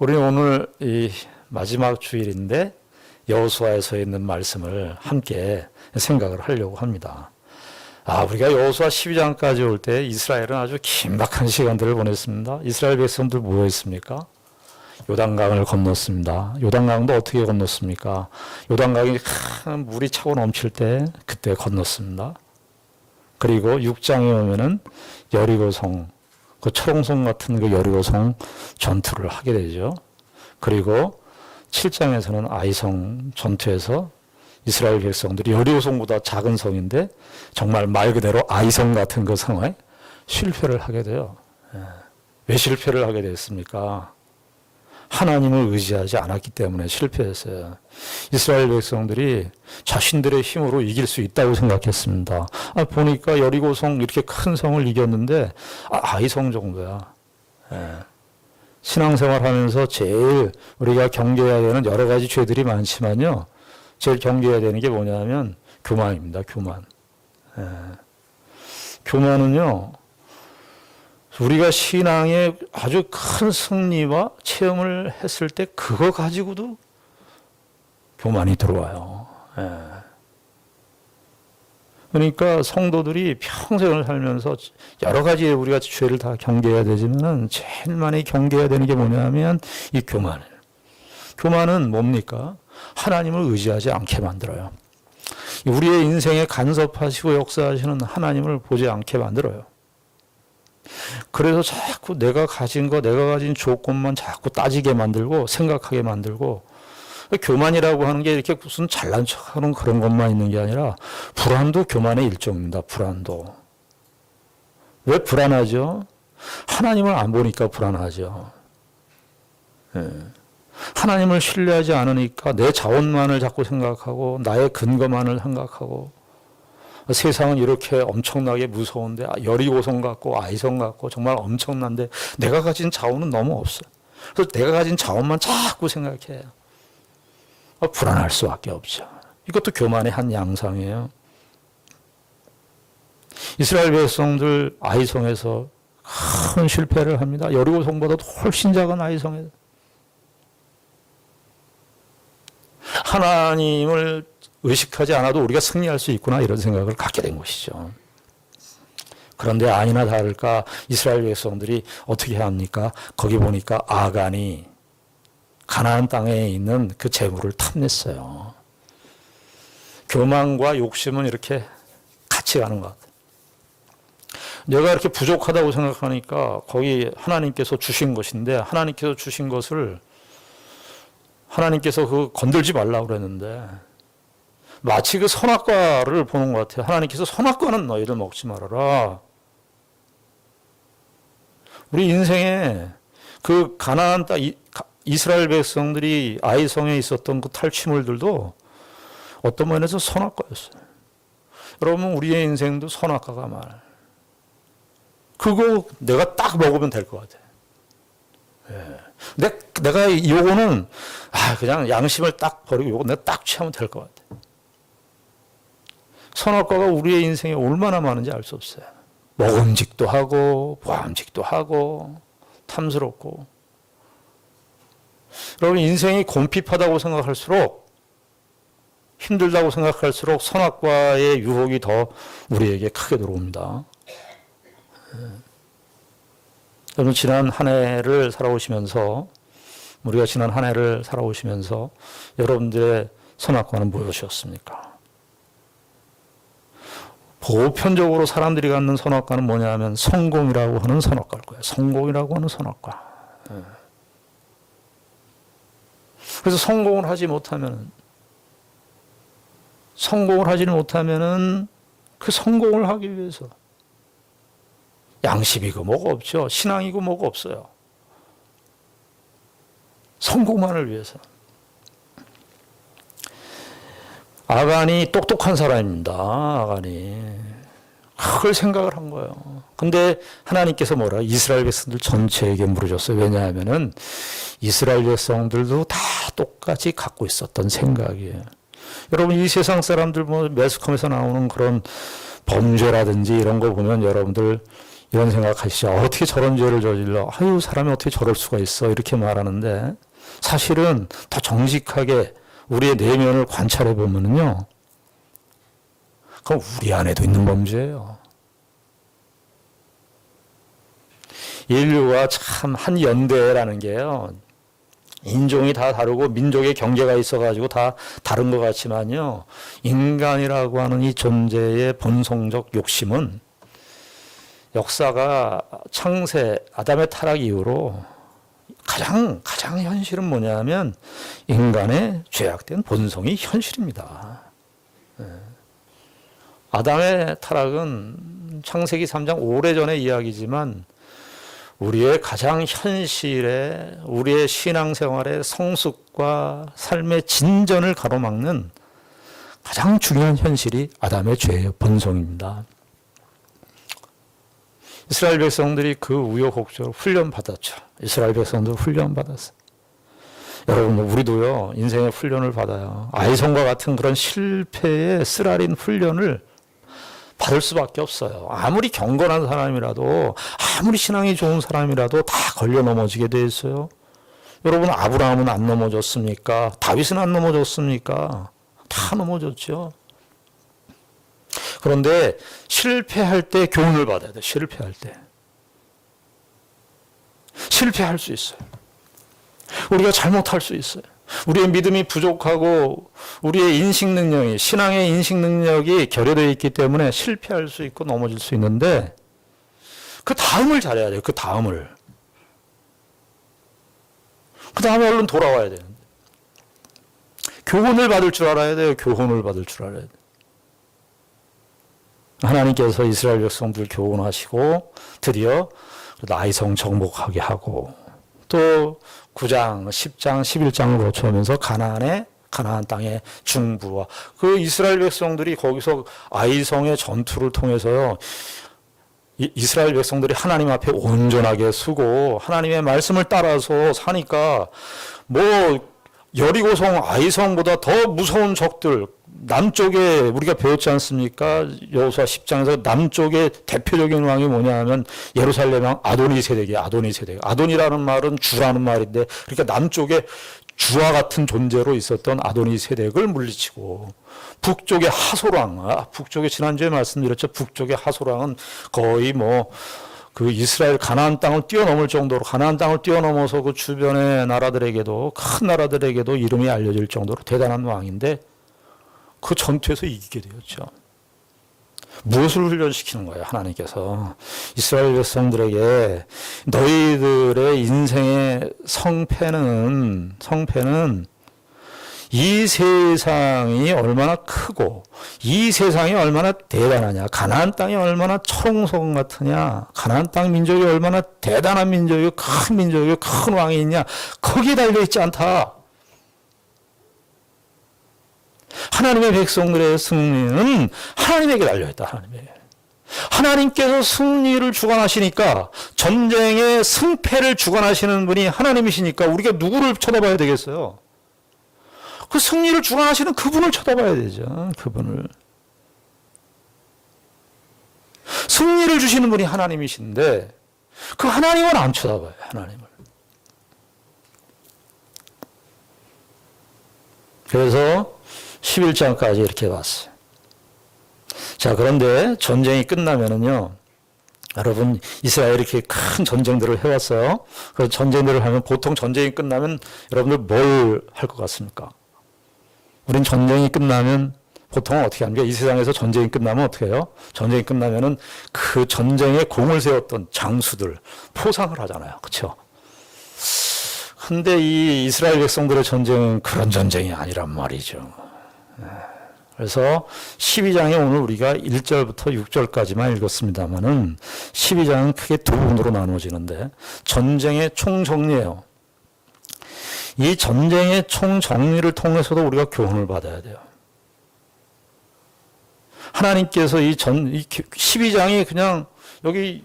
우리는 오늘 이 마지막 주일인데 여호수아에서 있는 말씀을 함께 생각을 하려고 합니다. 우리가 여호수아 12장까지 올 때 이스라엘은 아주 긴박한 시간들을 보냈습니다. 이스라엘 백성들 뭐했습니까? 요단강을 건넜습니다. 요단강도 어떻게 건넜습니까? 요단강이 큰 물이 차고 넘칠 때 그때 건넜습니다. 그리고 6장에 오면은 여리고성, 그 초롱성 같은 그 여리고성 전투를 하게 되죠. 그리고 7장에서는 아이성 전투에서 이스라엘 백성들이 여리고성보다 작은 성인데 정말 말 그대로 아이성 같은 그 성에 실패를 하게 돼요. 왜 실패를 하게 됐습니까? 하나님을 의지하지 않았기 때문에 실패했어요. 이스라엘 백성들이 자신들의 힘으로 이길 수 있다고 생각했습니다. 보니까 여리고성 이렇게 큰 성을 이겼는데 아이성 정도야. 신앙생활 하면서 제일 우리가 경계해야 되는 여러 가지 죄들이 많지만요. 제일 경계해야 되는 게 뭐냐면 교만입니다. 교만. 교만은요. 우리가 신앙에 아주 큰 승리와 체험을 했을 때 그거 가지고도 교만이 들어와요. 그러니까 성도들이 평생을 살면서 여러 가지 우리가 죄를 다 경계해야 되지만 제일 많이 경계해야 되는 게 뭐냐면 이 교만이에요. 교만은 뭡니까? 하나님을 의지하지 않게 만들어요. 우리의 인생에 간섭하시고 역사하시는 하나님을 보지 않게 만들어요. 그래서 자꾸 내가 가진 거, 내가 가진 조건만 자꾸 따지게 만들고 생각하게 만들고 교만이라고 하는 게 이렇게 무슨 잘난 척하는 그런 것만 있는 게 아니라 불안도 교만의 일종입니다. 불안도. 왜 불안하죠? 하나님을 안 보니까 불안하죠. 하나님을 신뢰하지 않으니까 내 자원만을 자꾸 생각하고 나의 근거만을 생각하고 세상은 이렇게 엄청나게 무서운데 여리고성 같고 아이성 같고 정말 엄청난데 내가 가진 자원은 너무 없어. 그래서 내가 가진 자원만 자꾸 생각해요. 불안할 수밖에 없죠. 이것도 교만의 한 양상이에요. 이스라엘 백성들 아이성에서 큰 실패를 합니다. 여리고성보다도 훨씬 작은 아이성에서. 하나님을 의식하지 않아도 우리가 승리할 수 있구나 이런 생각을 갖게 된 것이죠. 그런데 아니나 다를까 이스라엘 백성들이 어떻게 합니까? 거기 보니까 아간이 가나안 땅에 있는 그 재물을 탐냈어요. 교만과 욕심은 이렇게 같이 가는 것 같아요. 내가 이렇게 부족하다고 생각하니까 거기 하나님께서 주신 것인데 하나님께서 주신 것을 하나님께서 그 건들지 말라고 그랬는데 마치 그 선악과를 보는 것 같아요. 하나님께서 선악과는 너희들 먹지 말아라. 우리 인생에 그 가나안 땅 이스라엘 백성들이 아이성에 있었던 그 탈취물들도 어떤 면에서 선악과였어요. 여러분 우리의 인생도 선악과가 많아요. 그거 내가 딱 먹으면 될 것 같아요. 내가 요거는 그냥 양심을 딱 버리고 요거 내가 딱 취하면 될 것 같아요. 선악과가 우리의 인생에 얼마나 많은지 알 수 없어요. 먹음직도 하고 보암직도 하고 탐스럽고. 여러분 인생이 곰핍하다고 생각할수록 힘들다고 생각할수록 선악과의 유혹이 더 우리에게 크게 들어옵니다. 여러분 지난 한 해를 살아오시면서 우리가 지난 한 해를 살아오시면서 여러분들의 선악과는 무엇이었습니까? 보편적으로 사람들이 갖는 선악과는 뭐냐 하면 성공이라고 하는 선악과일 거예요. 성공이라고 하는 선악과. 그래서 성공을 하지 못하면은 그 성공을 하기 위해서 양심이고 뭐가 없죠. 신앙이고 뭐가 없어요. 성공만을 위해서. 아간이 똑똑한 사람입니다. 아간이. 그걸 생각을 한 거예요. 근데 하나님께서 이스라엘 백성들 전체에게 물으셨어요. 왜냐하면은 이스라엘 백성들도 다 똑같이 갖고 있었던 생각이에요. 여러분 이 세상 사람들 매스컴에서 나오는 그런 범죄라든지 이런 거 보면 여러분들 이런 생각하시죠. 어떻게 저런 죄를 저질러? 아유, 사람이 어떻게 저럴 수가 있어? 이렇게 말하는데 사실은 더 정직하게 우리의 내면을 관찰해 보면요, 그건 우리 안에도 있는 범죄예요. 인류가 참 한 연대라는 게요, 인종이 다 다르고 민족의 경계가 있어가지고 다 다른 것 같지만요, 인간이라고 하는 이 존재의 본성적 욕심은 역사가 창세 아담의 타락 이후로 가장 현실은 뭐냐면 인간의 죄악된 본성이 현실입니다. 아담의 타락은 창세기 3장 오래전의 이야기지만 우리의 가장 현실의, 우리의 신앙생활의 성숙과 삶의 진전을 가로막는 가장 중요한 현실이 아담의 죄의 본성입니다. 이스라엘 백성들이 그 우여곡절 훈련받았죠. 이스라엘 백성들 훈련받았어요. 여러분, 우리도요, 인생의 훈련을 받아요. 아이성과 같은 그런 실패의 쓰라린 훈련을 받을 수밖에 없어요. 아무리 경건한 사람이라도, 아무리 신앙이 좋은 사람이라도 다 걸려 넘어지게 돼 있어요. 여러분, 아브라함은 안 넘어졌습니까? 다윗은 안 넘어졌습니까? 다 넘어졌죠. 그런데 실패할 때 교훈을 받아야 돼. 실패할 때. 실패할 수 있어요. 우리가 잘못할 수 있어요. 우리의 믿음이 부족하고 우리의 인식 능력이, 신앙의 인식 능력이 결여되어 있기 때문에 실패할 수 있고 넘어질 수 있는데 그 다음을 잘해야 돼요. 그 다음을. 그 다음에 얼른 돌아와야 되는데. 교훈을 받을 줄 알아야 돼요. 교훈을 받을 줄 알아야 돼요. 하나님께서 이스라엘 백성들 교훈하시고 드디어 아이성 정복하게 하고 또 9장, 10장, 11장을 거쳐오면서 가나안 땅의 중부와 그 이스라엘 백성들이 거기서 아이성의 전투를 통해서요, 이스라엘 백성들이 하나님 앞에 온전하게 서고 하나님의 말씀을 따라서 사니까 뭐 여리고성, 아이성보다 더 무서운 적들, 남쪽에 우리가 배웠지 않습니까? 여호수아 10장에서 남쪽의 대표적인 왕이 뭐냐 하면 예루살렘 왕 아도니세덱이에요. 아도니세덱. 아도니라는 말은 주라는 말인데, 그러니까 남쪽에 주와 같은 존재로 있었던 아도니세덱을 물리치고 북쪽의 하소랑, 북쪽에 지난주에 말씀드렸죠. 북쪽의 하소랑은 거의 그 이스라엘 가나안 땅을 뛰어넘을 정도로, 가나안 땅을 뛰어넘어서 그 주변의 나라들에게도, 큰 나라들에게도 이름이 알려질 정도로 대단한 왕인데 그 전투에서 이기게 되었죠. 무엇을 훈련시키는 거예요? 하나님께서 이스라엘 백성들에게 너희들의 인생의 성패는 이 세상이 얼마나 크고 이 세상이 얼마나 대단하냐, 가나안 땅이 얼마나 철옹성 같으냐, 가나안 땅 민족이 얼마나 대단한 민족이고 큰 민족이고 큰 왕이 있냐, 거기에 달려있지 않다. 하나님의 백성들의 승리는 하나님에게 달려있다. 하나님에게. 하나님께서 승리를 주관하시니까, 전쟁의 승패를 주관하시는 분이 하나님이시니까 우리가 누구를 쳐다봐야 되겠어요? 그 승리를 주관하시는 그분을 쳐다봐야 되죠. 그분을. 승리를 주시는 분이 하나님이신데 그 하나님은 안 쳐다봐요. 하나님을. 그래서 11장까지 이렇게 봤어요. 자, 그런데 전쟁이 끝나면은요, 여러분, 이스라엘이 이렇게 큰 전쟁들을 해왔어요. 그 전쟁들을 하면 보통 전쟁이 끝나면 여러분들 뭘 할 것 같습니까? 우린 전쟁이 끝나면 보통 어떻게 합니까? 이 세상에서 전쟁이 끝나면 어떻게 해요? 전쟁이 끝나면은 그 전쟁에 공을 세웠던 장수들 포상을 하잖아요. 그렇죠? 근데 이 이스라엘 백성들의 전쟁은 그런 전쟁이 아니란 말이죠. 그래서 12장에 오늘 우리가 1절부터 6절까지만 읽었습니다만은 12장은 크게 두 부분으로 나누어지는데 전쟁의 총정리예요. 이 전쟁의 총정리를 통해서도 우리가 교훈을 받아야 돼요. 하나님께서 이 12장이 그냥 여기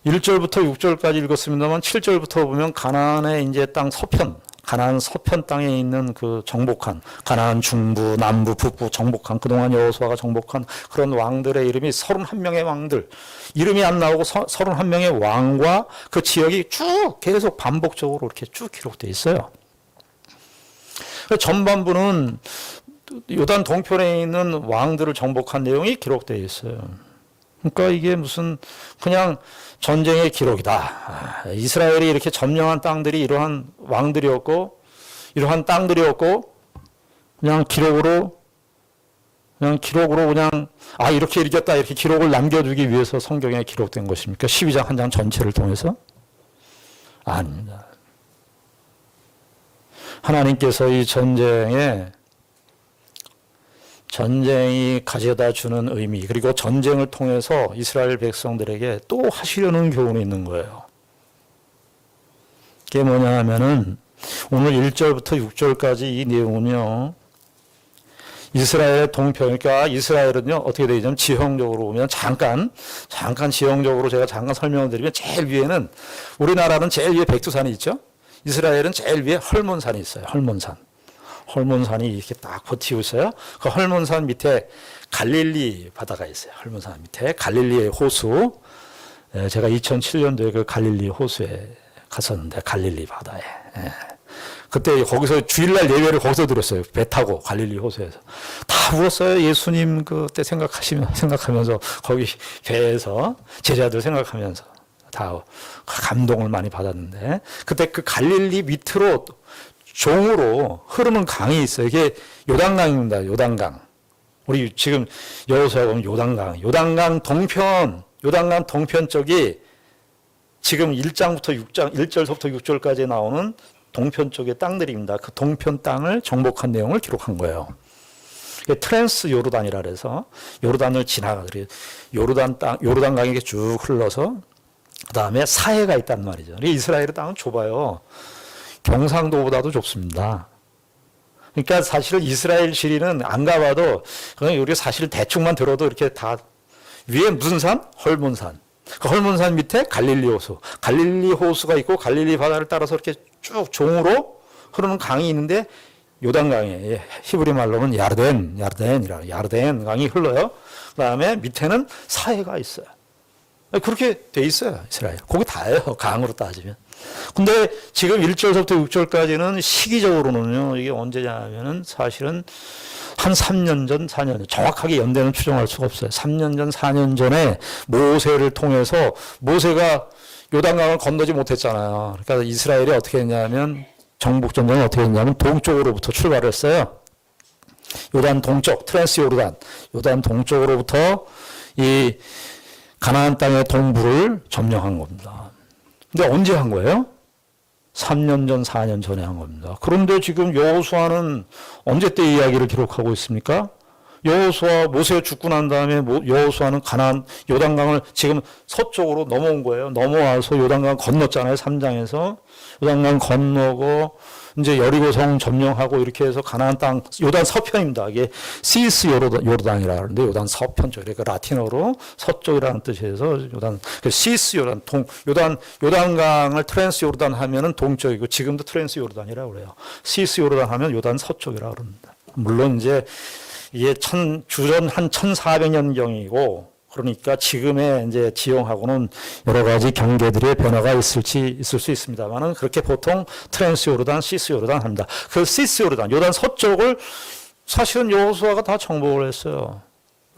1절부터 6절까지 읽었습니다만 7절부터 보면 가나안의 이제 땅 서편, 가나안 서편 땅에 있는 그 정복한 가나안 중부, 남부, 북부 정복한 그동안 여호수아가 정복한 그런 왕들의 이름이 31명의 왕들 이름이 안 나오고 31명의 왕과 그 지역이 쭉 계속 반복적으로 이렇게 쭉 기록되어 있어요. 전반부는 요단 동편에 있는 왕들을 정복한 내용이 기록되어 있어요. 그러니까 이게 무슨 그냥 전쟁의 기록이다. 이스라엘이 이렇게 점령한 땅들이 이러한 왕들이었고 이러한 땅들이었고 그냥 기록으로 그냥 이렇게 이겼다 이렇게 기록을 남겨두기 위해서 성경에 기록된 것입니까? 12장 한 장 전체를 통해서? 아닙니다. 하나님께서 이 전쟁이 가져다 주는 의미 그리고 전쟁을 통해서 이스라엘 백성들에게 또 하시려는 교훈이 있는 거예요. 그게 뭐냐 하면은 오늘 1절부터 6절까지 이 내용은요. 이스라엘의 동편 그러니까 이스라엘은요. 어떻게 되냐면 지형적으로 보면 잠깐 지형적으로 제가 잠깐 설명을 드리면 제일 위에는 우리나라는 제일 위에 백두산이 있죠. 이스라엘은 제일 위에 헐몬산이 있어요. 헐몬산이 이렇게 딱 버티고 있어요. 그 헐몬산 밑에 갈릴리 바다가 있어요. 헐몬산 밑에 갈릴리의 호수. 제가 2007년도에 그 갈릴리 호수에 갔었는데 갈릴리 바다에. 그때 거기서 주일날 예배를 거기서 드렸어요. 배 타고 갈릴리 호수에서. 다 울었어요. 예수님 그때 생각하면서 거기 배에서 제자들 생각하면서 다 감동을 많이 받았는데 그때 그 갈릴리 밑으로 종으로 흐르는 강이 있어요. 이게 요단강입니다. 요단강. 우리 지금 여호수아 보면 요단강 동편 쪽이 지금 1절부터 6절까지 나오는 동편 쪽의 땅들입니다. 그 동편 땅을 정복한 내용을 기록한 거예요. 트랜스 요르단이라 그래서 요르단을 지나가더니 요르단강이 쭉 흘러서 그 다음에 사해가 있단 말이죠. 이스라엘의 땅은 좁아요. 경상도보다도 좁습니다. 그러니까 사실 이스라엘 지리는 안 가봐도 그냥 우리가 사실 대충만 들어도 이렇게 다 위에 무슨 산? 헐몬산. 그 헐몬산 밑에 갈릴리 호수가 있고 갈릴리 바다를 따라서 이렇게 쭉 종으로 흐르는 강이 있는데 요단강에 히브리 말로는 야르덴 강이 흘러요. 그다음에 밑에는 사해가 있어요. 그렇게 돼 있어요. 이스라엘. 거기 다예요. 강으로 따지면. 근데 지금 1절부터 6절까지는 시기적으로는요. 이게 언제냐면은 사실은 한 3년 전, 4년 전, 정확하게 연대는 추정할 수가 없어요. 3년 전, 4년 전에 모세를 통해서 모세가 요단강을 건너지 못했잖아요. 그러니까 이스라엘이 어떻게 했냐면 정복전쟁을 어떻게 했냐면 동쪽으로부터 출발을 했어요. 요단 동쪽, 트랜스 요단 동쪽으로부터 이 가나안 땅의 동부를 점령한 겁니다. 근데 언제 한 거예요? 3년 전, 4년 전에 한 겁니다. 그런데 지금 여호수아는 언제 때 이야기를 기록하고 있습니까? 여호수아 모세가 죽고 난 다음에 여호수아는 가나안 요단강을 지금 서쪽으로 넘어온 거예요. 넘어와서 요단강 건넜잖아요. 3장에서 요단강 건너고 이제 여리고성 점령하고 이렇게 해서 가나안 땅 요단 서편입니다. 이게 시스 요르단이라 하는데 요단 서편 쪽 그러니까 라틴어로 서쪽이라는 뜻에서 요단 시스 요단강을 트랜스 요르단 하면은 동쪽이고 지금도 트랜스 요르단이라고 그래요. 시스 요르단 하면 요단 서쪽이라고 그럽니다. 물론 이제 이게 주전 한 1400년경이고 그러니까 지금의 이제 지형하고는 여러 가지 경계들의 변화가 있을 수 있습니다만은 그렇게 보통 트랜스 요르단, 시스 요르단 합니다. 그 시스 요단 서쪽을 사실은 여호수아가 다 정복을 했어요.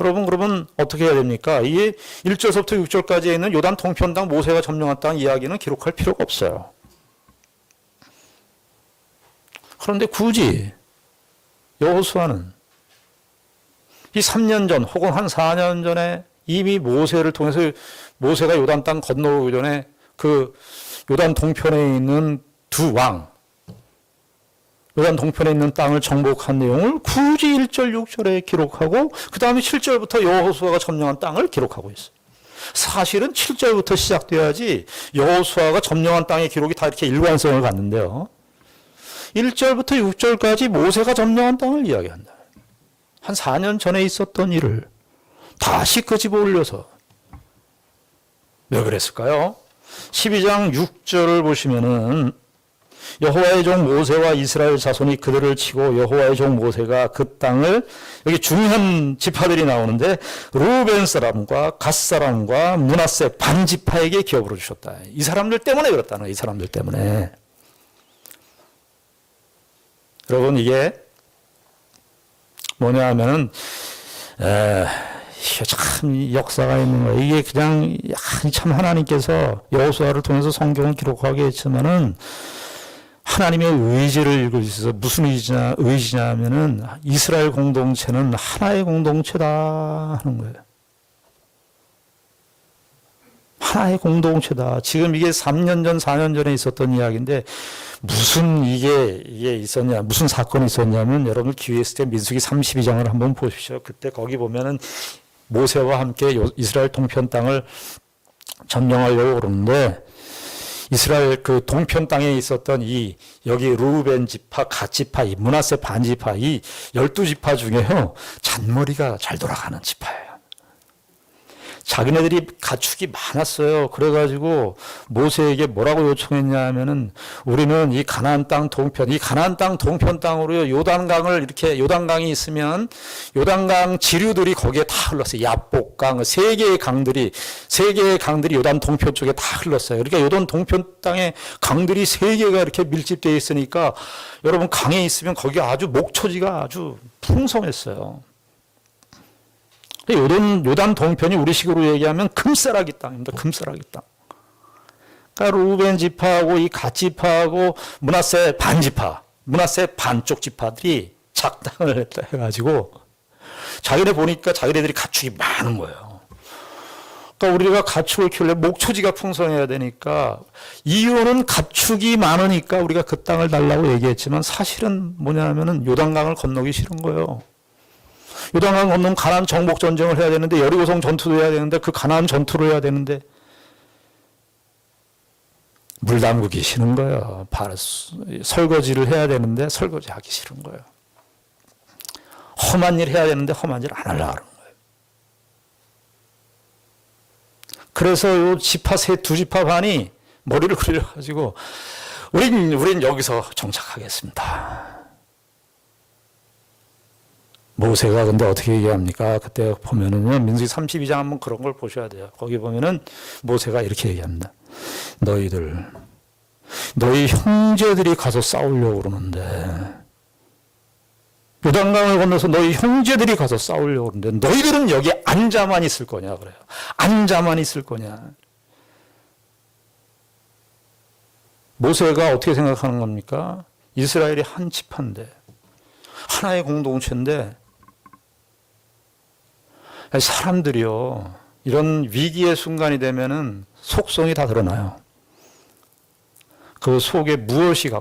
여러분 그러면 어떻게 해야 됩니까? 이 1절부터 6절까지에 있는 요단 동편 땅 모세가 점령한 땅 이야기는 기록할 필요가 없어요. 그런데 굳이 여호수아는 이 3년 전 혹은 한 4년 전에 이미 모세를 통해서 모세가 요단 땅 건너오기 전에 그 요단 동편에 있는 두 왕, 요단 동편에 있는 땅을 정복한 내용을 굳이 1절, 6절에 기록하고 그 다음에 7절부터 여호수아가 점령한 땅을 기록하고 있어요. 사실은 7절부터 시작돼야지 여호수아가 점령한 땅의 기록이 다 이렇게 일관성을 갖는데요. 1절부터 6절까지 모세가 점령한 땅을 이야기한다. 한 4년 전에 있었던 일을 다시 끄집어 올려서 왜 그랬을까요? 12장 6절을 보시면은 여호와의 종 모세와 이스라엘 자손이 그들을 치고 여호와의 종 모세가 그 땅을, 여기 중요한 지파들이 나오는데 루벤 사람과 갓 사람과 므낫세 반지파에게 기업으로 주셨다. 이 사람들 때문에 그렇다는 거예요. 이 사람들 때문에. 여러분, 이게 뭐냐 하면은 이게 참 역사가 있는 거예요. 이게 그냥 참 하나님께서 여호수아를 통해서 성경을 기록하게 했지만은 하나님의 의지를 읽을 수 있어서, 무슨 의지냐 하면은 이스라엘 공동체는 하나의 공동체다 하는 거예요. 하나의 공동체다. 지금 이게 3년 전, 4년 전에 있었던 이야기인데 무슨 이게 있었냐, 무슨 사건이 있었냐면, 여러분 기회 있을 때 민수기 32장을 한번 보십시오. 그때 거기 보면은 모세와 함께 이스라엘 동편 땅을 점령하려고 그러는데, 이스라엘 그 동편 땅에 있었던 여기 루벤 지파, 갓 지파, 이 므낫세 반 지파, 이 12지파 중에요, 잔머리가 잘 돌아가는 지파예요. 자기네들이 가축이 많았어요. 그래가지고 모세에게 뭐라고 요청했냐 하면은, 우리는 이 가나안 땅 동편, 이 가나안 땅 동편 땅으로요, 요단강을 이렇게, 요단강이 있으면 요단강 지류들이 거기에 다 흘렀어요. 야복강, 세 개의 강들이 요단 동편 쪽에 다 흘렀어요. 그러니까 요단 동편 땅에 강들이 세 개가 이렇게 밀집되어 있으니까 여러분, 강에 있으면 거기 아주 목초지가 아주 풍성했어요. 요단 동편이 우리식으로 얘기하면 금싸라기 땅입니다. 금싸라기 땅. 그러니까 루벤 지파하고 이 갓 지파하고 므낫세 반 지파, 므낫세 반쪽 지파들이 작당을 했다 해가지고 자기네 보니까 자기네들이 가축이 많은 거예요. 그러니까 우리가 가축을 키우려면 목초지가 풍성해야 되니까, 이유는 가축이 많으니까 우리가 그 땅을 달라고 얘기했지만 사실은 뭐냐면은 요단강을 건너기 싫은 거예요. 요단강 건너면 가나안 정복 전쟁을 해야 되는데, 여리고성 전투도 해야 되는데, 그 가나안 전투를 해야 되는데 물 담그기 싫은 거예요. 설거지를 해야 되는데 설거지 하기 싫은 거예요. 험한 일 해야 되는데 험한 일 안 하려고 하는 거예요. 그래서 요 지파 두 지파 반이 머리를 굴려가지고 우린 여기서 정착하겠습니다. 모세가 근데 어떻게 얘기합니까? 그때 보면은요, 민수기 32장 한번 그런 걸 보셔야 돼요. 거기 보면은 모세가 이렇게 얘기합니다. 너희 형제들이 가서 싸우려고 그러는데, 요단강을 건너서 너희 형제들이 가서 싸우려고 그러는데 너희들은 여기 앉아만 있을 거냐 그래요. 앉아만 있을 거냐. 모세가 어떻게 생각하는 겁니까? 이스라엘이 한 지파인데, 하나의 공동체인데, 사람들이요, 이런 위기의 순간이 되면은 속성이 다 드러나요. 그 속에 무엇이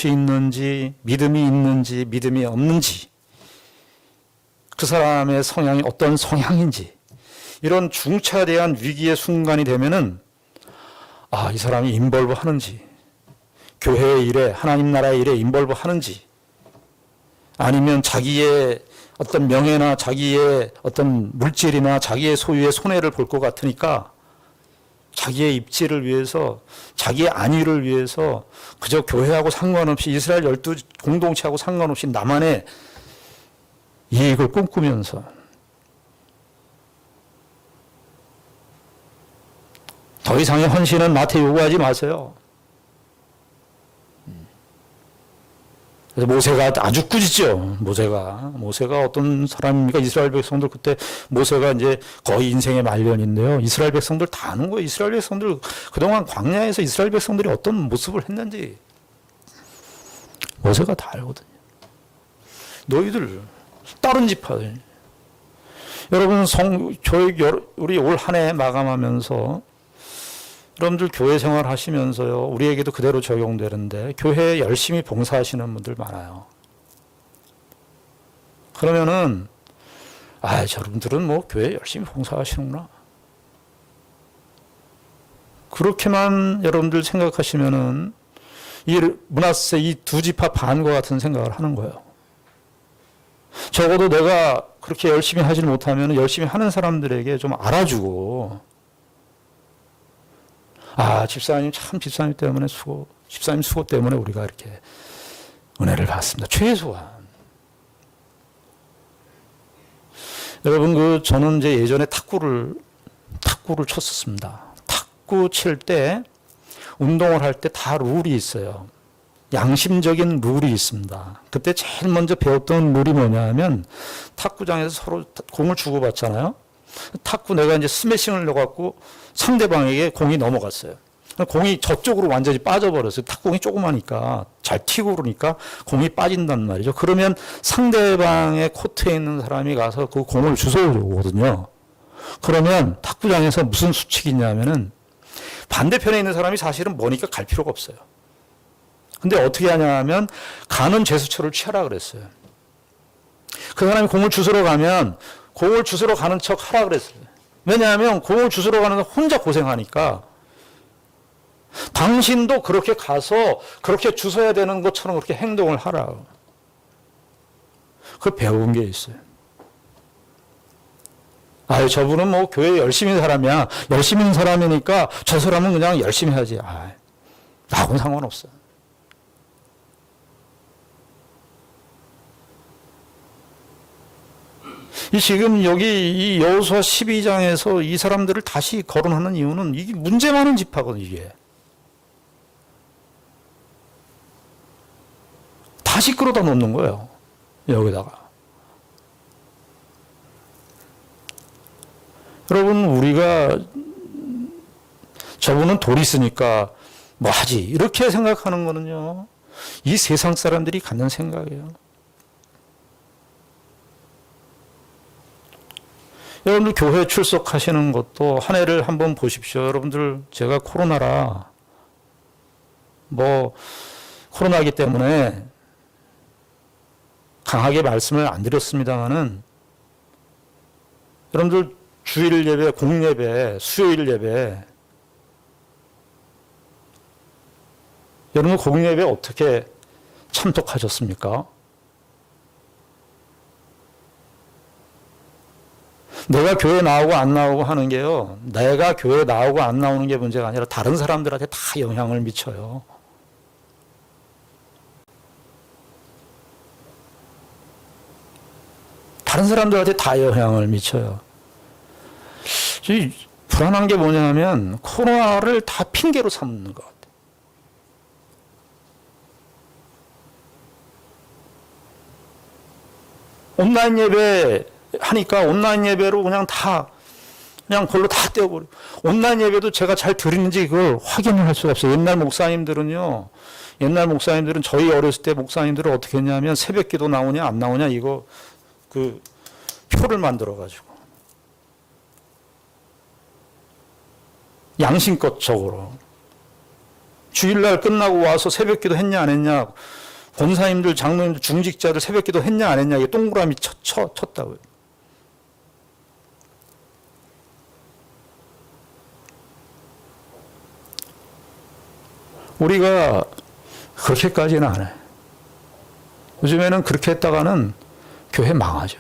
있는지, 믿음이 있는지, 믿음이 없는지, 그 사람의 성향이 어떤 성향인지, 이런 중차대한 위기의 순간이 되면은, 이 사람이 인볼브 하는지, 교회의 일에, 하나님 나라의 일에 인볼브 하는지, 아니면 자기의 어떤 명예나 자기의 어떤 물질이나 자기의 소유의 손해를 볼 것 같으니까 자기의 입지를 위해서, 자기의 안위를 위해서 그저 교회하고 상관없이, 이스라엘 12 공동체하고 상관없이 나만의 이익을 꿈꾸면서 더 이상의 헌신은 나한테 요구하지 마세요. 그래서 모세가 아주 꾸짖죠. 모세가 어떤 사람입니까? 이스라엘 백성들, 그때 모세가 이제 거의 인생의 말년인데요. 이스라엘 백성들 다 아는 거예요. 이스라엘 백성들 그동안 광야에서 이스라엘 백성들이 어떤 모습을 했는지 모세가 다 알거든요. 너희들 다른 지파들, 여러분 우리 올 한 해 마감하면서 여러분들 교회 생활 하시면서요, 우리에게도 그대로 적용되는데, 교회에 열심히 봉사하시는 분들 많아요. 그러면은, 저분들은 뭐 교회에 열심히 봉사하시는구나, 그렇게만 여러분들 생각하시면은 이 므낫세 이 두 지파 반과 같은 생각을 하는 거예요. 적어도 내가 그렇게 열심히 하지 못하면 열심히 하는 사람들에게 좀 알아주고, 집사님 참 집사님 때문에 수고, 집사님 수고 때문에 우리가 이렇게 은혜를 받습니다. 최소한. 여러분, 저는 이제 예전에 탁구를 쳤었습니다. 탁구 칠 때, 운동을 할 때 다 룰이 있어요. 양심적인 룰이 있습니다. 그때 제일 먼저 배웠던 룰이 뭐냐 하면, 탁구장에서 서로 공을 주고받잖아요. 탁구 내가 이제 스매싱을 넣어갖고 상대방에게 공이 넘어갔어요. 공이 저쪽으로 완전히 빠져버렸어요. 탁구공이 조그마니까 잘 튀고 그러니까 공이 빠진단 말이죠. 그러면 상대방의 코트에 있는 사람이 가서 그 공을 주워오거든요. 그러면 탁구장에서 무슨 수칙이 있냐면은 반대편에 있는 사람이 사실은 머니까 갈 필요가 없어요. 근데 어떻게 하냐 면 가는 제스처를 취하라 그랬어요. 그 사람이 공을 주스러 가면 공을 주스러 가는 척 하라 그랬어요. 왜냐하면 공을 주스러 가는 건 혼자 고생하니까 당신도 그렇게 가서 그렇게 주워야 되는 것처럼 그렇게 행동을 하라. 그걸 배운 게 있어요. 아유, 저분은 뭐 교회 열심히 있는 사람이야. 열심히 있는 사람이니까 저 사람은 그냥 열심히 하지. 아, 나하고는 상관없어. 지금 여기 이 여호수아 12장에서 이 사람들을 다시 거론하는 이유는 이게 문제 많은 집화거든요, 이게. 다시 끌어다 놓는 거예요, 여기다가. 여러분, 우리가 저분은 돌 있으니까 뭐 하지 이렇게 생각하는 거는요, 이 세상 사람들이 갖는 생각이에요. 여러분들 교회 출석하시는 것도 한 해를 한번 보십시오. 여러분들, 제가 코로나라 뭐 코로나이기 때문에 강하게 말씀을 안 드렸습니다만은, 여러분들 주일 예배, 공예배, 수요일 예배, 여러분 공예배 어떻게 참석하셨습니까? 내가 교회 나오고 안 나오고 하는 게요, 내가 교회 나오고 안 나오는 게 문제가 아니라 다른 사람들한테 다 영향을 미쳐요. 다른 사람들한테 다 영향을 미쳐요. 불안한 게 뭐냐면 코로나를 다 핑계로 삼는 것 같아요. 온라인 예배 하니까 온라인 예배로 그냥 그걸로 다 떼어버려. 온라인 예배도 제가 잘 드리는지 그걸 확인을 할 수가 없어요. 옛날 목사님들은 저희 어렸을 때 목사님들은 어떻게 했냐면 새벽 기도 나오냐 안 나오냐 이거 그 표를 만들어 가지고 양심껏적으로 주일날 끝나고 와서 새벽 기도 했냐 안 했냐, 권사님들, 장로님들, 중직자들 새벽 기도 했냐 안 했냐 이게 동그라미 쳤다고요. 우리가 그렇게까지는 안 해요. 요즘에는 그렇게 했다가는 교회 망하죠.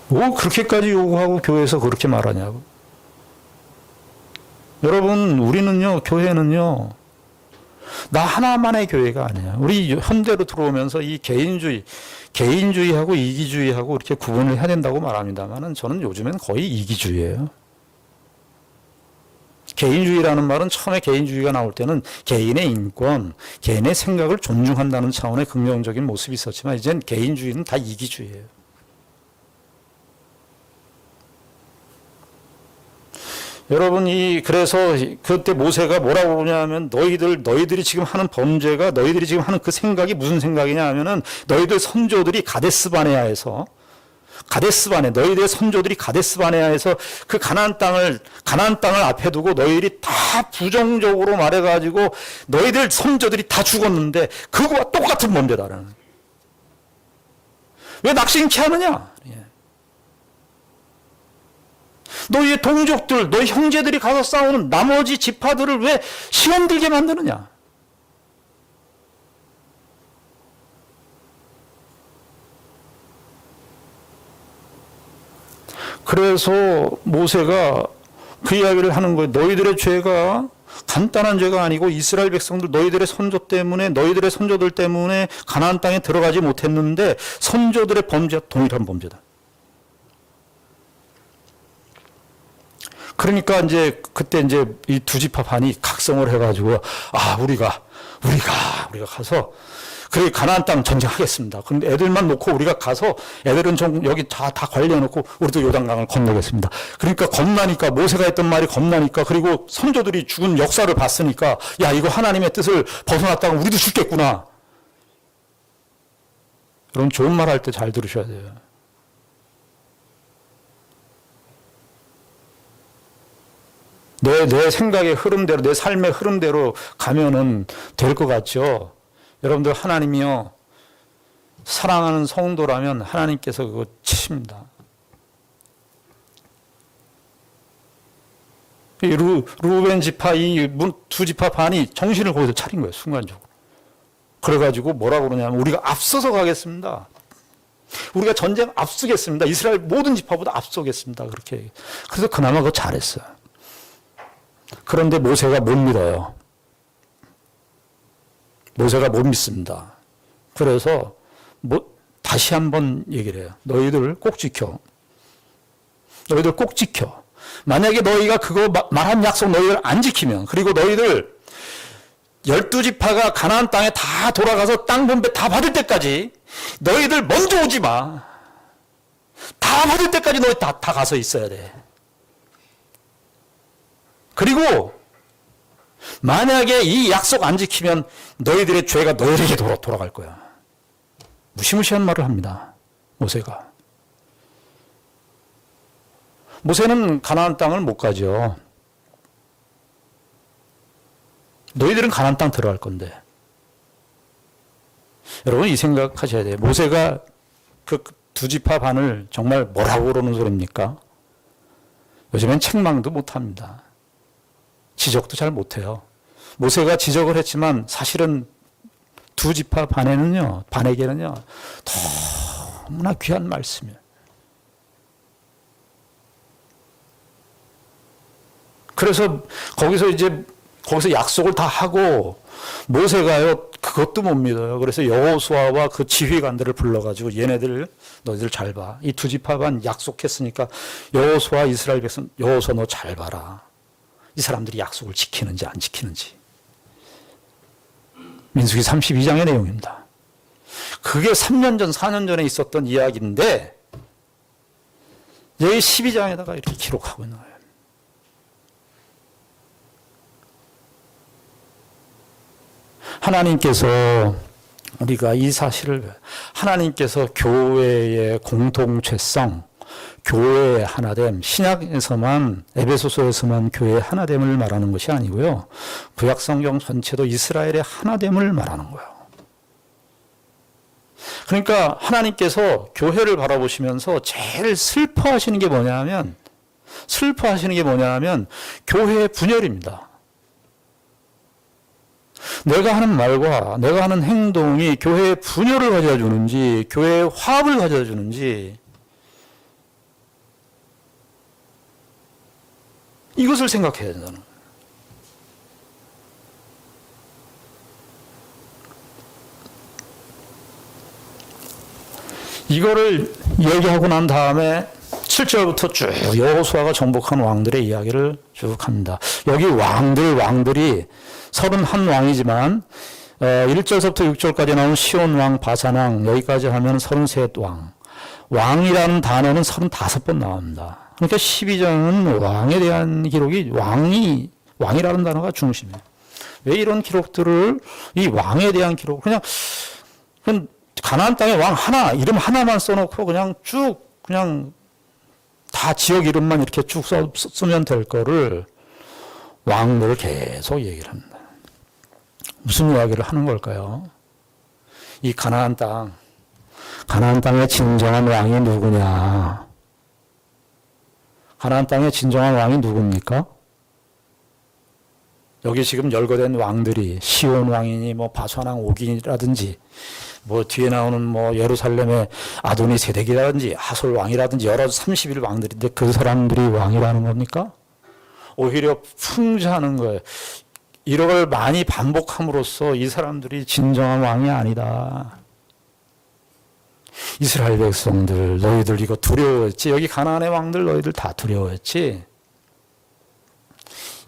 뭐 그렇게까지 요구하고 교회에서 그렇게 말하냐고. 여러분, 우리는요, 교회는요, 나 하나만의 교회가 아니야. 우리 현대로 들어오면서 이 개인주의하고 이기주의하고 이렇게 구분을 해야 된다고 말합니다만은 저는 요즘엔 거의 이기주의예요. 개인주의라는 말은 처음에 개인주의가 나올 때는 개인의 인권, 개인의 생각을 존중한다는 차원의 긍정적인 모습이 있었지만 이젠 개인주의는 다 이기주의예요. 여러분, 그래서 그때 모세가 뭐라고 그러냐면 너희들이 지금 하는 범죄가, 너희들이 지금 하는 그 생각이 무슨 생각이냐 하면은 너희들 선조들이 가데스바네아에서 너희들의 선조들이 가데스바네아에서 그 가나안 땅을 앞에 두고 너희들이 다 부정적으로 말해가지고 너희들 선조들이 다 죽었는데 그거와 똑같은 범죄다라는. 왜 낙심케 하느냐? 너희의 동족들, 너희 형제들이 가서 싸우는 나머지 지파들을 왜 시험 들게 만드느냐? 그래서 모세가 그 이야기를 하는 거예요. 너희들의 죄가 간단한 죄가 아니고 이스라엘 백성들 너희들의 선조 때문에 너희들의 선조들 때문에 가나안 땅에 들어가지 못했는데 선조들의 범죄와 동일한 범죄다. 그러니까 이제 그때 이제 이 두 지파 반이 각성을 해가지고 우리가 가서 그래 가나안 땅 전쟁하겠습니다. 그런데 애들만 놓고 우리가 가서 애들은 좀 여기 다 관리해놓고 우리도 요단강을 건너겠습니다. 그러니까 겁나니까 모세가 했던 말이 겁나니까 그리고 선조들이 죽은 역사를 봤으니까 야 이거 하나님의 뜻을 벗어났다가 우리도 죽겠구나. 여러분 좋은 말 할 때 잘 들으셔야 돼요. 내 생각의 흐름대로 내 삶의 흐름대로 가면은 될 것 같죠. 여러분들 하나님이요 사랑하는 성도라면 하나님께서 그거 치십니다. 이 루벤 지파 이 두 지파 반이 정신을 거기서 차린 거예요. 순간적으로. 그래가지고 뭐라고 그러냐면 우리가 앞서서 가겠습니다. 우리가 전쟁 앞서겠습니다. 이스라엘 모든 지파보다 앞서겠습니다. 그렇게. 그래서 그나마 그거 잘했어요. 그런데 모세가 못 믿어요. 모세가 못 믿습니다. 그래서 다시 한번 얘기를 해요. 너희들 꼭 지켜. 너희들 꼭 지켜. 만약에 너희가 그거 말한 약속 너희들 안 지키면 그리고 너희들 12지파가 가나안 땅에 다 돌아가서 땅 분배 다 받을 때까지 너희들 먼저 오지 마. 다 받을 때까지 너희 다 가서 있어야 돼. 그리고 만약에 이 약속 안 지키면 너희들의 죄가 너희에게 돌아갈 거야. 무시무시한 말을 합니다. 모세가. 모세는 가나안 땅을 못 가죠. 너희들은 가나안 땅 들어갈 건데. 여러분 이 생각하셔야 돼요. 모세가 그 두 지파 반을 정말 뭐라고 그러는 소리입니까? 요즘엔 책망도 못합니다. 지적도 잘 못해요. 모세가 지적을 했지만 사실은 두 지파 반에게는요 너무나 귀한 말씀이에요. 그래서 거기서 약속을 다 하고 모세가요 그것도 못 믿어요. 그래서 여호수아와 그 지휘관들을 불러가지고 얘네들 너희들 잘 봐. 이 두 지파 반 약속했으니까 여호수아 이스라엘 백성 여호수아 너 잘 봐라. 이 사람들이 약속을 지키는지 안 지키는지. 민수기 32장의 내용입니다. 그게 3년 전, 4년 전에 있었던 이야기인데 여기 12장에다가 이렇게 기록하고 있는 거예요. 하나님께서 우리가 이 사실을 하나님께서 교회의 공동체성 교회의 하나됨, 신약에서만 에베소서에서만 교회의 하나됨을 말하는 것이 아니고요. 구약성경 전체도 이스라엘의 하나됨을 말하는 거예요. 그러니까 하나님께서 교회를 바라보시면서 제일 슬퍼하시는 게 뭐냐면 교회의 분열입니다. 내가 하는 말과 내가 하는 행동이 교회의 분열을 가져다 주는지 교회의 화합을 가져다 주는지 이것을 생각해야 된다는 거예요. 이거를 얘기하고 난 다음에 7절부터 쭉 여호수아가 정복한 왕들의 이야기를 쭉 합니다. 여기 왕들이 31왕이지만 1절부터 6절까지 나온 시온 왕, 바산 왕 여기까지 하면 33왕. 왕이라는 단어는 35번 나옵니다. 그러니까 12장은 왕에 대한 기록이 왕이라는 단어가 중심이에요. 왜 이런 기록들을 이 왕에 대한 기록 그냥 가나안 땅에 왕 하나 이름 하나만 써놓고 그냥 다 지역 이름만 이렇게 쭉 쓰면 될 거를 왕들을 계속 얘기를 합니다. 무슨 이야기를 하는 걸까요? 이 가나안 땅의 진정한 왕이 누구냐? 가나안 땅의 진정한 왕이 누굽니까? 여기 지금 열거된 왕들이 시온 왕이니 바산 왕 오기라든지 뒤에 나오는 예루살렘의 아도니 세덱이라든지 하솔 왕이라든지 여러 30일 왕들인데 그 사람들이 왕이라는 겁니까? 오히려 풍자하는 거예요. 이런 걸 많이 반복함으로써 이 사람들이 진정한 왕이 아니다. 이스라엘 백성들, 너희들 이거 두려워했지? 여기 가나안의 왕들 너희들 다 두려워했지?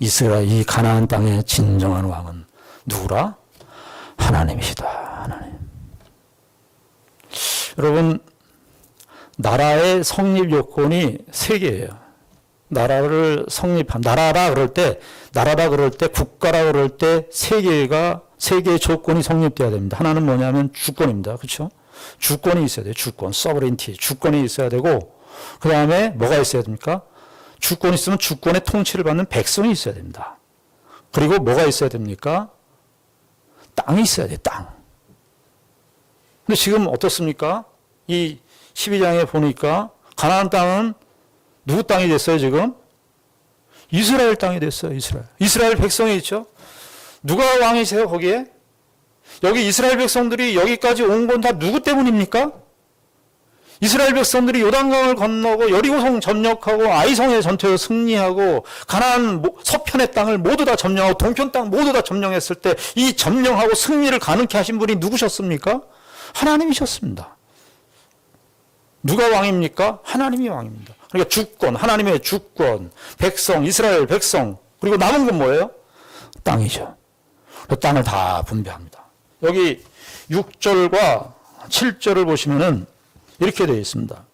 이스라엘, 이 가나안 땅의 진정한 왕은 누구라? 하나님이시다. 하나님. 여러분, 나라의 성립 요건이 세 개예요. 나라를 나라라 그럴 때, 국가라 그럴 때 세 개의 조건이 성립돼야 됩니다. 하나는 뭐냐면 주권입니다. 그렇죠? 주권이 있어야 돼요. 주권, sovereignty, 주권이 있어야 되고, 그 다음에 뭐가 있어야 됩니까? 주권이 있으면 주권의 통치를 받는 백성이 있어야 됩니다. 그리고 뭐가 있어야 됩니까? 땅이 있어야 돼요. 땅. 근데 지금 어떻습니까? 이 12장에 보니까 가나안 땅은 누구 땅이 됐어요, 지금? 이스라엘 땅이 됐어요, 이스라엘. 이스라엘 백성이 있죠? 누가 왕이세요, 거기에? 여기 이스라엘 백성들이 여기까지 온 건 다 누구 때문입니까? 이스라엘 백성들이 요단강을 건너고 여리고성 점령하고 아이성의 전투에서 승리하고 가나안 서편의 땅을 모두 다 점령하고 동편 땅 모두 다 점령했을 때 이 점령하고 승리를 가능케 하신 분이 누구셨습니까? 하나님이셨습니다. 누가 왕입니까? 하나님이 왕입니다. 그러니까 주권, 하나님의 주권, 백성, 이스라엘 백성, 그리고 남은 건 뭐예요? 땅이죠. 그 땅을 다 분배합니다. 여기 6절과 7절을 보시면은 이렇게 되어 있습니다.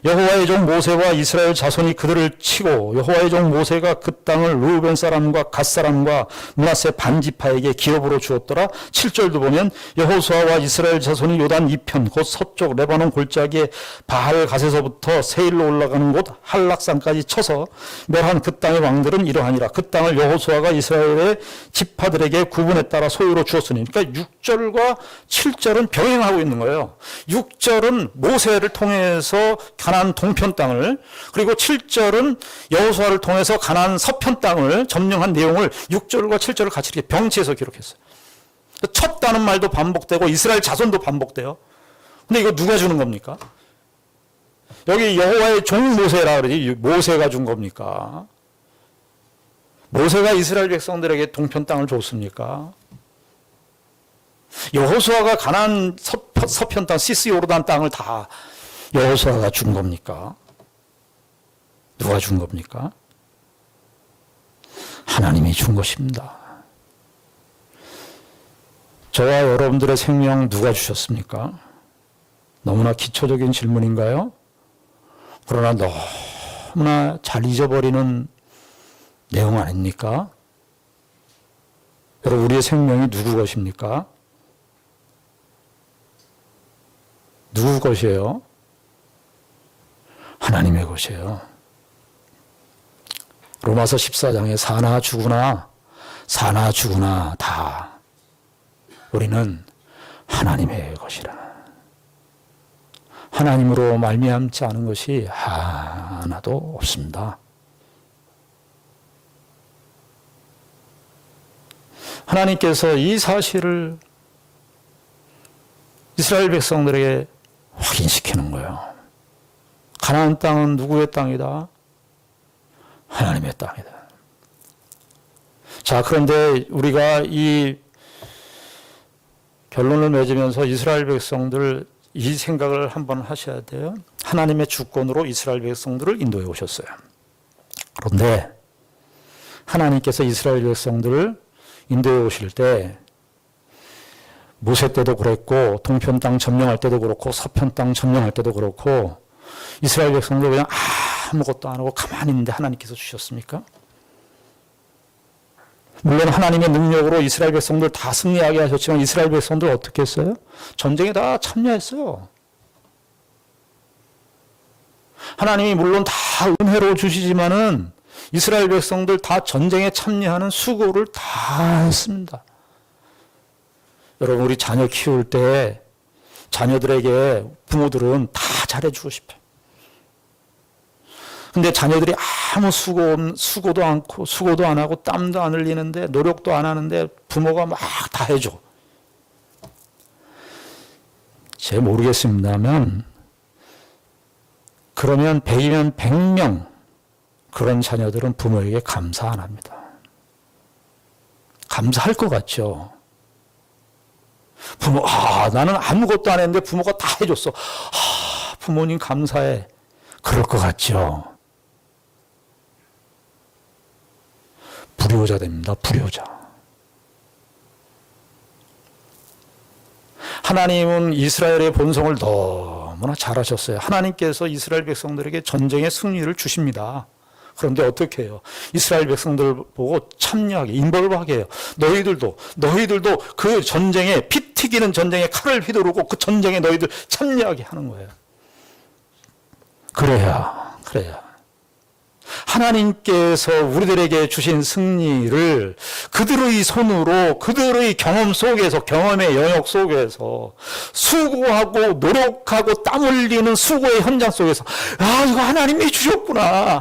여호와의 종 모세와 이스라엘 자손이 그들을 치고 여호와의 종 모세가 그 땅을 르우벤 사람과 갓 사람과 므낫세 반지파에게 기업으로 주었더라. 7절도 보면 여호수아와 이스라엘 자손이 요단 이편 곧 서쪽 레바논 골짜기에 바알 갓에서부터 세일로 올라가는 곳 한락산까지 쳐서 멸한 그 땅의 왕들은 이러하니라. 그 땅을 여호수아가 이스라엘의 지파들에게 구분에 따라 소유로 주었으니. 그러니까 6절과 7절은 병행하고 있는 거예요. 6절은 모세를 통해서 가나안 동편 땅을, 그리고 7절은 여호수아를 통해서 가나안 서편 땅을 점령한 내용을 6절과 7절을 같이 이렇게 병치해서 기록했어요. 쳤다는 말도 반복되고 이스라엘 자손도 반복돼요. 근데 이거 누가 주는 겁니까? 여기 여호와의 종 모세라 그러지 모세가 준 겁니까? 모세가 이스라엘 백성들에게 동편 땅을 줬습니까? 여호수아가 가나안 서편 땅 시스 요르단 땅을 다 여호수아가 준 겁니까? 누가 준 겁니까? 하나님이 준 것입니다. 저와 여러분들의 생명 누가 주셨습니까? 너무나 기초적인 질문인가요? 그러나 너무나 잘 잊어버리는 내용 아닙니까? 여러분, 우리의 생명이 누구 것입니까? 누구 것이에요? 하나님의 것이에요. 로마서 14장에 사나 죽으나 다 우리는 하나님의 것이라. 하나님으로 말미암지 않은 것이 하나도 없습니다. 하나님께서 이 사실을 이스라엘 백성들에게 확인시키는 거예요. 가나안 땅은 누구의 땅이다? 하나님의 땅이다. 자, 그런데 우리가 이 결론을 맺으면서 이스라엘 백성들 이 생각을 한번 하셔야 돼요. 하나님의 주권으로 이스라엘 백성들을 인도해 오셨어요. 그런데 하나님께서 이스라엘 백성들을 인도해 오실 때 모세 때도 그랬고 동편 땅 점령할 때도 그렇고 서편 땅 점령할 때도 그렇고 이스라엘 백성들 그냥 아무것도 안 하고 가만히 있는데 하나님께서 주셨습니까? 물론 하나님의 능력으로 이스라엘 백성들 다 승리하게 하셨지만 이스라엘 백성들 어떻게 했어요? 전쟁에 다 참여했어요. 하나님이 물론 다 은혜로 주시지만은 이스라엘 백성들 다 전쟁에 참여하는 수고를 다 했습니다. 여러분, 우리 자녀 키울 때 자녀들에게 부모들은 다 잘해주고 싶어요. 근데 자녀들이 아무 수고도 않고 수고도 안 하고 땀도 안 흘리는데 노력도 안 하는데 부모가 막 다 해줘. 제 모르겠습니다만 그러면 100이면 100명 그런 자녀들은 부모에게 감사 안 합니다. 감사할 것 같죠? 부모, 나는 아무것도 안 했는데 부모가 다 해줬어. 부모님 감사해. 그럴 것 같죠? 불효자 됩니다. 불효자. 하나님은 이스라엘의 본성을 너무나 잘하셨어요. 하나님께서 이스라엘 백성들에게 전쟁의 승리를 주십니다. 그런데 어떻게 해요? 이스라엘 백성들 보고 참여하게, 인벌브하게 해요. 너희들도 그 전쟁에, 피 튀기는 전쟁에 칼을 휘두르고 그 전쟁에 너희들 참여하게 하는 거예요. 그래야. 하나님께서 우리들에게 주신 승리를 그들의 손으로, 그들의 경험 속에서, 경험의 영역 속에서 수고하고 노력하고 땀 흘리는 수고의 현장 속에서 이거 하나님이 주셨구나.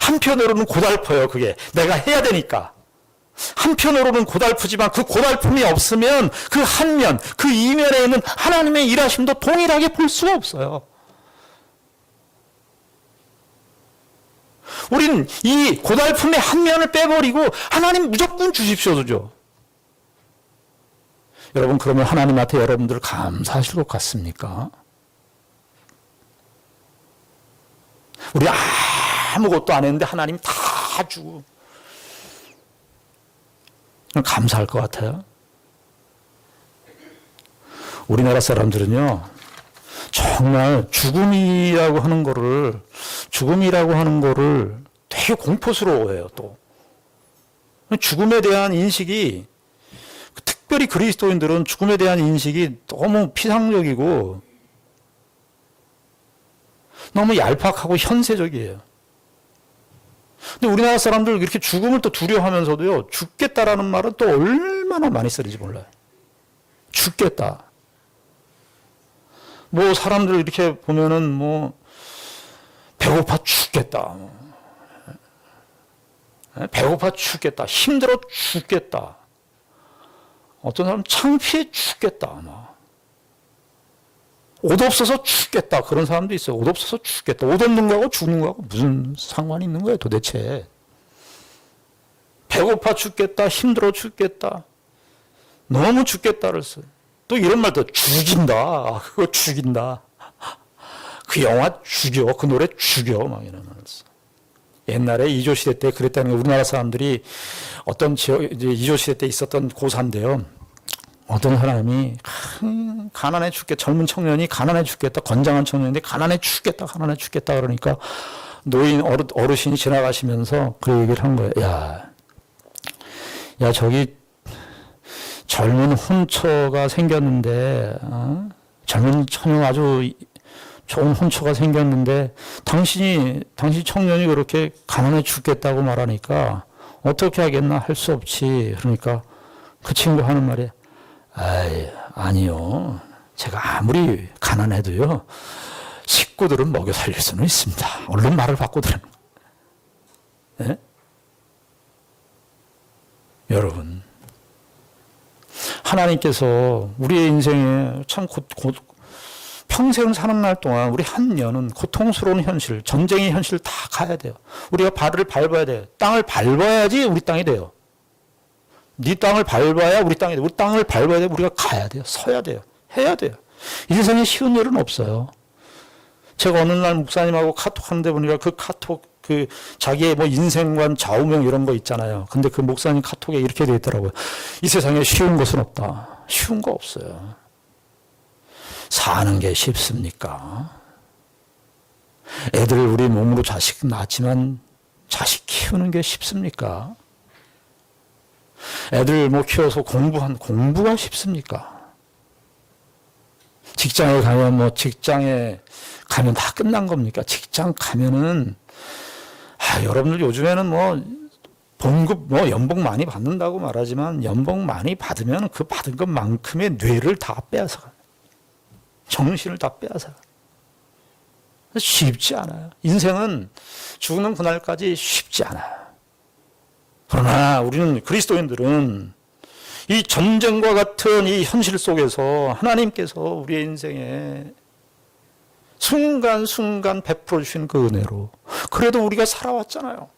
한편으로는 고달퍼요. 그게 내가 해야 되니까. 한편으로는 고달프지만 그 고달픔이 없으면 그 한면, 그 이면에 있는 하나님의 일하심도 동일하게 볼 수가 없어요. 우리는 이 고달픔의 한 면을 빼버리고 하나님 무조건 주십시오죠. 여러분, 그러면 하나님한테 여러분들 감사하실 것 같습니까? 우리 아무것도 안 했는데 하나님 다 주고 감사할 것 같아요? 우리나라 사람들은요, 정말 죽음이라고 하는 거를 되게 공포스러워해요. 또 죽음에 대한 인식이, 특별히 그리스도인들은 죽음에 대한 인식이 너무 피상적이고 너무 얄팍하고 현세적이에요. 근데 우리나라 사람들 이렇게 죽음을 또 두려워하면서도요, 죽겠다라는 말은 또 얼마나 많이 쓰는지 몰라요. 죽겠다. 뭐 사람들 이렇게 보면은 뭐 배고파 죽겠다. 배고파 죽겠다. 힘들어 죽겠다. 어떤 사람은 창피해 죽겠다. 옷 없어서 죽겠다. 그런 사람도 있어요. 옷 없어서 죽겠다. 옷 없는 거하고 죽는 거하고 무슨 상관이 있는 거예요, 도대체. 배고파 죽겠다. 힘들어 죽겠다. 너무 죽겠다를 써요. 또 이런 말도, 죽인다. 그거 죽인다. 그 영화 죽여. 그 노래 죽여. 막 이런 말을 써. 옛날에 이조시대 때 그랬다는 게, 우리나라 사람들이 어떤 지역, 이제 이조시대 때 있었던 고사인데요. 어떤 사람이 가난해 죽겠다. 젊은 청년이 가난해 죽겠다. 건장한 청년인데 가난해 죽겠다. 그러니까 노인 어르신이 지나가시면서 그 얘기를 한 거예요. 야, 저기 젊은 혼처가 생겼는데, 젊은 청년 아주 좋은 혼처가 생겼는데 당신 청년이 그렇게 가난해 죽겠다고 말하니까 어떻게 하겠나, 할 수 없지. 그러니까 그 친구 하는 말이, 아니요. 제가 아무리 가난해도요, 식구들은 먹여 살릴 수는 있습니다. 얼른 말을 바꿔드리는 거예요. 네? 여러분, 하나님께서 우리의 인생에 참 평생 사는 날 동안 우리 한 년은 고통스러운 현실, 전쟁의 현실 다 가야 돼요. 우리가 발을 밟아야 돼요. 땅을 밟아야지 우리 땅이 돼요. 네 땅을 밟아야 우리 땅이 돼요. 우리 땅을 밟아야 돼요. 우리가 가야 돼요. 서야 돼요. 해야 돼요. 이 세상에 쉬운 일은 없어요. 제가 어느 날 목사님하고 카톡하는데 보니까 그 카톡, 자기의 뭐 인생관, 좌우명 이런 거 있잖아요. 근데 그 목사님 카톡에 이렇게 되어 있더라고요. 이 세상에 쉬운 것은 없다. 쉬운 거 없어요. 사는 게 쉽습니까? 애들 우리 몸으로 자식 낳지만 자식 키우는 게 쉽습니까? 애들 뭐 키워서 공부가 쉽습니까? 직장에 가면 다 끝난 겁니까? 직장 가면은, 여러분들 요즘에는 봉급, 연봉 많이 받는다고 말하지만, 연봉 많이 받으면 그 받은 것만큼의 뇌를 다 빼앗아가요. 정신을 다 빼앗아가요. 쉽지 않아요. 인생은 죽는 그날까지 쉽지 않아요. 그러나 우리는, 그리스도인들은 이 전쟁과 같은 이 현실 속에서 하나님께서 우리의 인생에 순간순간 베풀어 주신 그 은혜로 그래도 우리가 살아왔잖아요.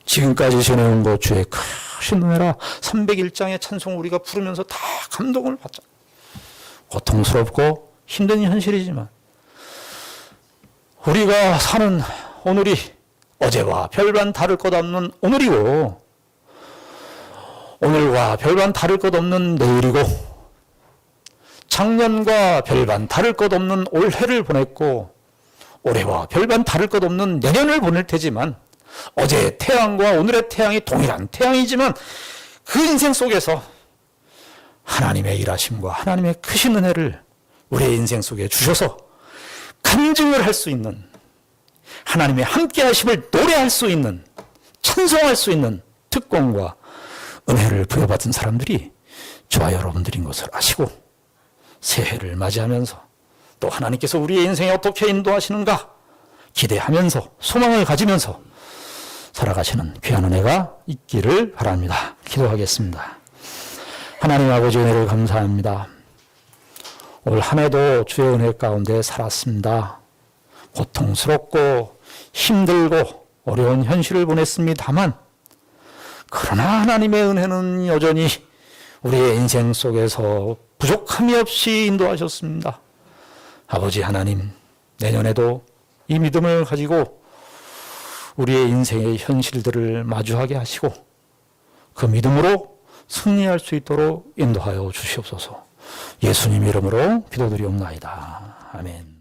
지금까지 지내온 것 주의 크신 은혜라 301장의 찬송 우리가 부르면서 다 감동을 받잖아요. 고통스럽고 힘든 현실이지만 우리가 사는 오늘이 어제와 별반 다를 것 없는 오늘이고 오늘과 별반 다를 것 없는 내일이고 작년과 별반 다를 것 없는 올해를 보냈고 올해와 별반 다를 것 없는 내년을 보낼 테지만 어제의 태양과 오늘의 태양이 동일한 태양이지만 그 인생 속에서 하나님의 일하심과 하나님의 크신 은혜를 우리의 인생 속에 주셔서 간증을 할 수 있는 하나님의 함께 하심을 노래할 수 있는 찬송할 수 있는 특권과 은혜를 부여받은 사람들이 저와 여러분들인 것을 아시고 새해를 맞이하면서 또 하나님께서 우리의 인생에 어떻게 인도하시는가 기대하면서 소망을 가지면서 살아가시는 귀한 은혜가 있기를 바랍니다. 기도하겠습니다. 하나님 아버지 은혜를 감사합니다. 올 한 해도 주의 은혜 가운데 살았습니다. 고통스럽고 힘들고 어려운 현실을 보냈습니다만 그러나 하나님의 은혜는 여전히 우리의 인생 속에서 부족함이 없이 인도하셨습니다. 아버지 하나님, 내년에도 이 믿음을 가지고 우리의 인생의 현실들을 마주하게 하시고 그 믿음으로 승리할 수 있도록 인도하여 주시옵소서. 예수님 이름으로 기도드리옵나이다. 아멘.